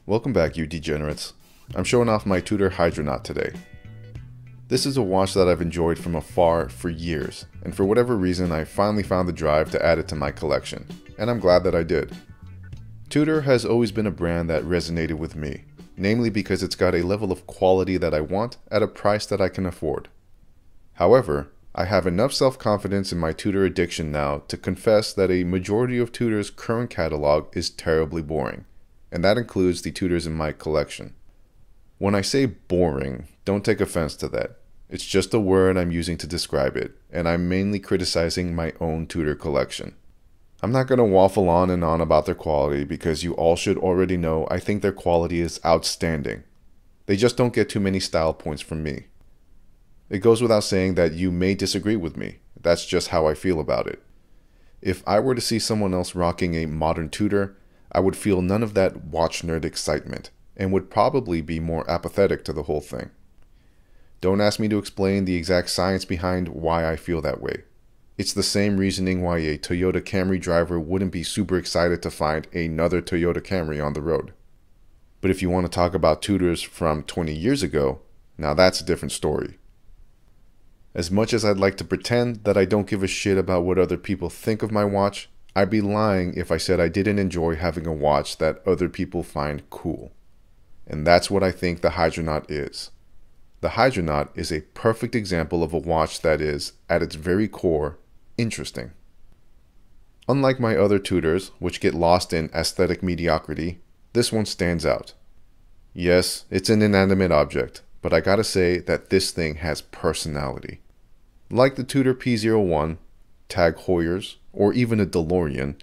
Welcome back, you degenerates. I'm showing off my Tudor Hydronaut today. This is a watch that I've enjoyed from afar for years, and for whatever reason I finally found the drive to add it to my collection, and I'm glad that I did. Tudor has always been a brand that resonated with me, namely because it's got a level of quality that I want at a price that I can afford. However, I have enough self-confidence in my Tudor addiction now to confess that a majority of Tudor's current catalog is terribly boring, and that includes the Tudors in my collection. When I say boring, don't take offense to that. It's just a word I'm using to describe it, and I'm mainly criticizing my own Tudor collection. I'm not going to waffle on and on about their quality because you all should already know I think their quality is outstanding. They just don't get too many style points from me. It goes without saying that you may disagree with me. That's just how I feel about it. If I were to see someone else rocking a modern Tudor, I would feel none of that watch nerd excitement, and would probably be more apathetic to the whole thing. Don't ask me to explain the exact science behind why I feel that way. It's the same reasoning why a Toyota Camry driver wouldn't be super excited to find another Toyota Camry on the road. But if you want to talk about Tudors from 20 years ago, now that's a different story. As much as I'd like to pretend that I don't give a shit about what other people think of my watch, I'd be lying if I said I didn't enjoy having a watch that other people find cool. And that's what I think the Hydronaut is. The Hydronaut is a perfect example of a watch that is, at its very core, interesting. Unlike my other Tudors, which get lost in aesthetic mediocrity, this one stands out. Yes, it's an inanimate object, but I gotta say that this thing has personality. Like the Tudor P01, Tag Heuers, or even a DeLorean,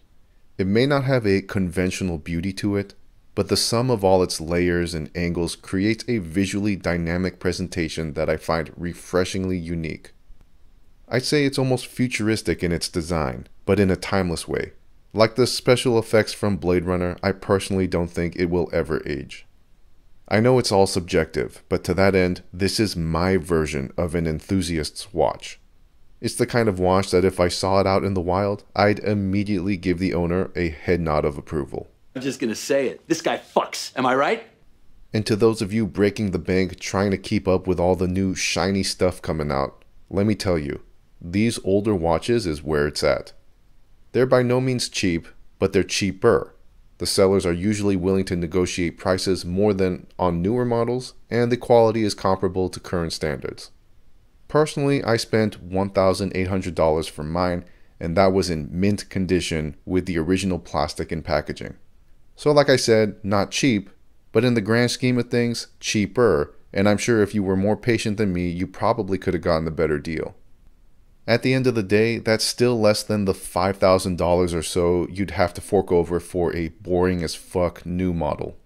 it may not have a conventional beauty to it, but the sum of all its layers and angles creates a visually dynamic presentation that I find refreshingly unique. I'd say it's almost futuristic in its design, but in a timeless way. Like the special effects from Blade Runner, I personally don't think it will ever age. I know it's all subjective, but to that end, this is my version of an enthusiast's watch. It's the kind of watch that if I saw it out in the wild, I'd immediately give the owner a head nod of approval. I'm just gonna say it. This guy fucks. Am I right? And to those of you breaking the bank trying to keep up with all the new shiny stuff coming out, let me tell you, these older watches is where it's at. They're by no means cheap, but they're cheaper. The sellers are usually willing to negotiate prices more than on newer models, and the quality is comparable to current standards. Personally, I spent $1,800 for mine, and that was in mint condition with the original plastic and packaging. So like I said, not cheap, but in the grand scheme of things, cheaper, and I'm sure if you were more patient than me, you probably could have gotten a better deal. At the end of the day, that's still less than the $5,000 or so you'd have to fork over for a boring as fuck new model.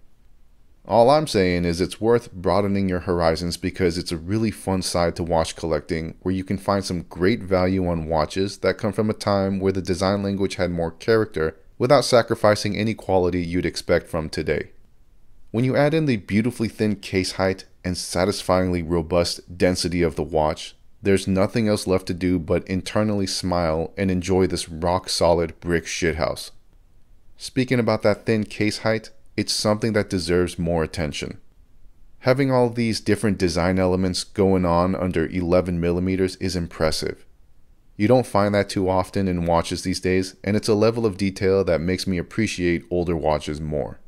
All I'm saying is it's worth broadening your horizons because it's a really fun side to watch collecting where you can find some great value on watches that come from a time where the design language had more character without sacrificing any quality you'd expect from today. When you add in the beautifully thin case height and satisfyingly robust density of the watch, there's nothing else left to do but internally smile and enjoy this rock-solid brick shithouse. Speaking about that thin case height, it's something that deserves more attention. Having all these different design elements going on under 11mm is impressive. You don't find that too often in watches these days, and it's a level of detail that makes me appreciate older watches more.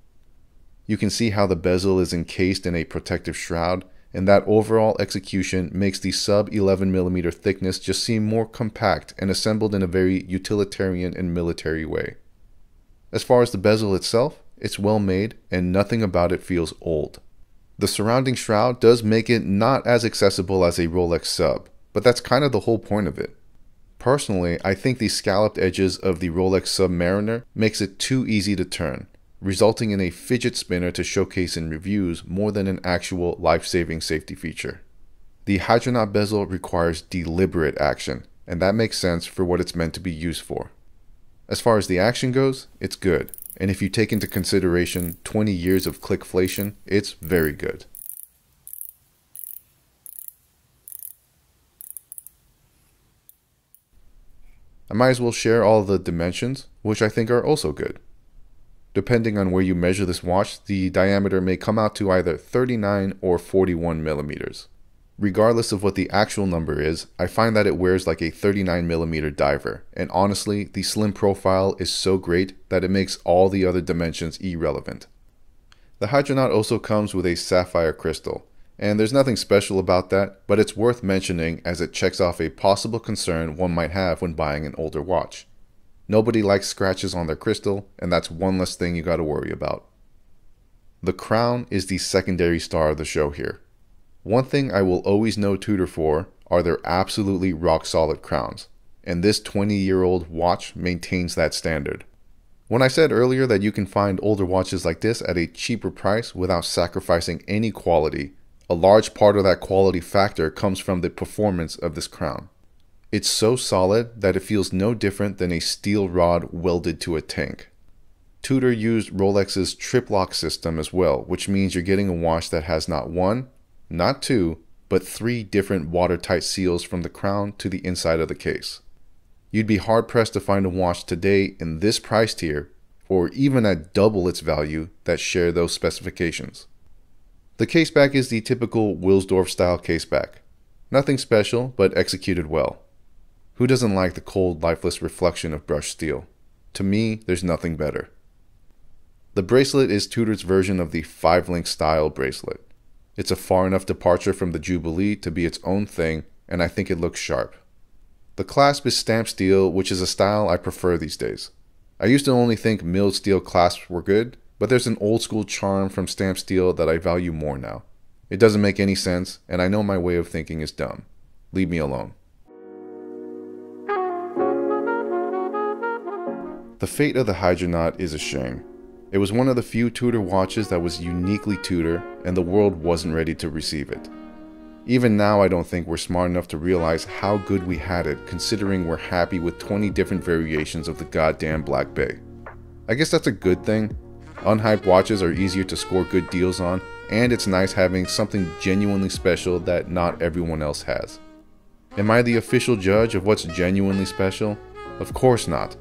You can see how the bezel is encased in a protective shroud, and that overall execution makes the sub 11mm thickness just seem more compact and assembled in a very utilitarian and military way. As far as the bezel itself, it's well made and nothing about it feels old. The surrounding shroud does make it not as accessible as a Rolex sub, but that's kind of the whole point of it. Personally, I think the scalloped edges of the Rolex Submariner makes it too easy to turn, resulting in a fidget spinner to showcase in reviews more than an actual life-saving safety feature. The Hydronaut bezel requires deliberate action, and that makes sense for what it's meant to be used for. As far as the action goes, it's good, and if you take into consideration 20 years of clickflation, it's very good. I might as well share all the dimensions, which I think are also good. Depending on where you measure this watch, the diameter may come out to either 39 or 41 millimeters. Regardless of what the actual number is, I find that it wears like a 39mm diver, and honestly, the slim profile is so great that it makes all the other dimensions irrelevant. The Hydronaut also comes with a sapphire crystal, and there's nothing special about that, but it's worth mentioning as it checks off a possible concern one might have when buying an older watch. Nobody likes scratches on their crystal, and that's one less thing you gotta worry about. The crown is the secondary star of the show here. One thing I will always know Tudor for are their absolutely rock-solid crowns, and this 20-year-old watch maintains that standard. When I said earlier that you can find older watches like this at a cheaper price without sacrificing any quality, a large part of that quality factor comes from the performance of this crown. It's so solid that it feels no different than a steel rod welded to a tank. Tudor used Rolex's trip lock system as well, which means you're getting a watch that has not one, not two, but 3 different watertight seals from the crown to the inside of the case. You'd be hard-pressed to find a watch today in this price tier, or even at double its value, that share those specifications. The caseback is the typical Wilsdorf-style caseback. Nothing special, but executed well. Who doesn't like the cold, lifeless reflection of brushed steel? To me, there's nothing better. The bracelet is Tudor's version of the 5-link style bracelet. It's a far enough departure from the Jubilee to be its own thing, and I think it looks sharp. The clasp is stamped steel, which is a style I prefer these days. I used to only think milled steel clasps were good, but there's an old school charm from stamped steel that I value more now. It doesn't make any sense, and I know my way of thinking is dumb. Leave me alone. The fate of the Hydronaut is a shame. It was one of the few Tudor watches that was uniquely Tudor, and the world wasn't ready to receive it. Even now, I don't think we're smart enough to realize how good we had it, considering we're happy with 20 different variations of the goddamn Black Bay. I guess that's a good thing. Unhyped watches are easier to score good deals on, and it's nice having something genuinely special that not everyone else has. Am I the official judge of what's genuinely special? Of course not.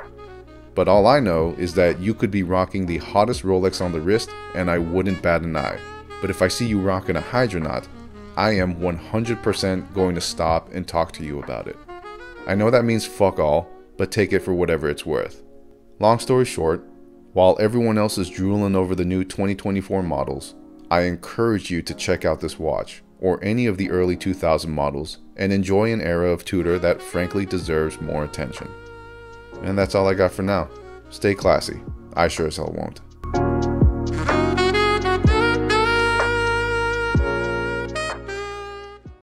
But all I know is that you could be rocking the hottest Rolex on the wrist and I wouldn't bat an eye. But if I see you rocking a Hydronaut, I am 100% going to stop and talk to you about it. I know that means fuck all, but take it for whatever it's worth. Long story short, while everyone else is drooling over the new 2024 models, I encourage you to check out this watch, or any of the early 2000 models, and enjoy an era of Tudor that frankly deserves more attention. And that's all I got for now. Stay classy. I sure as hell won't.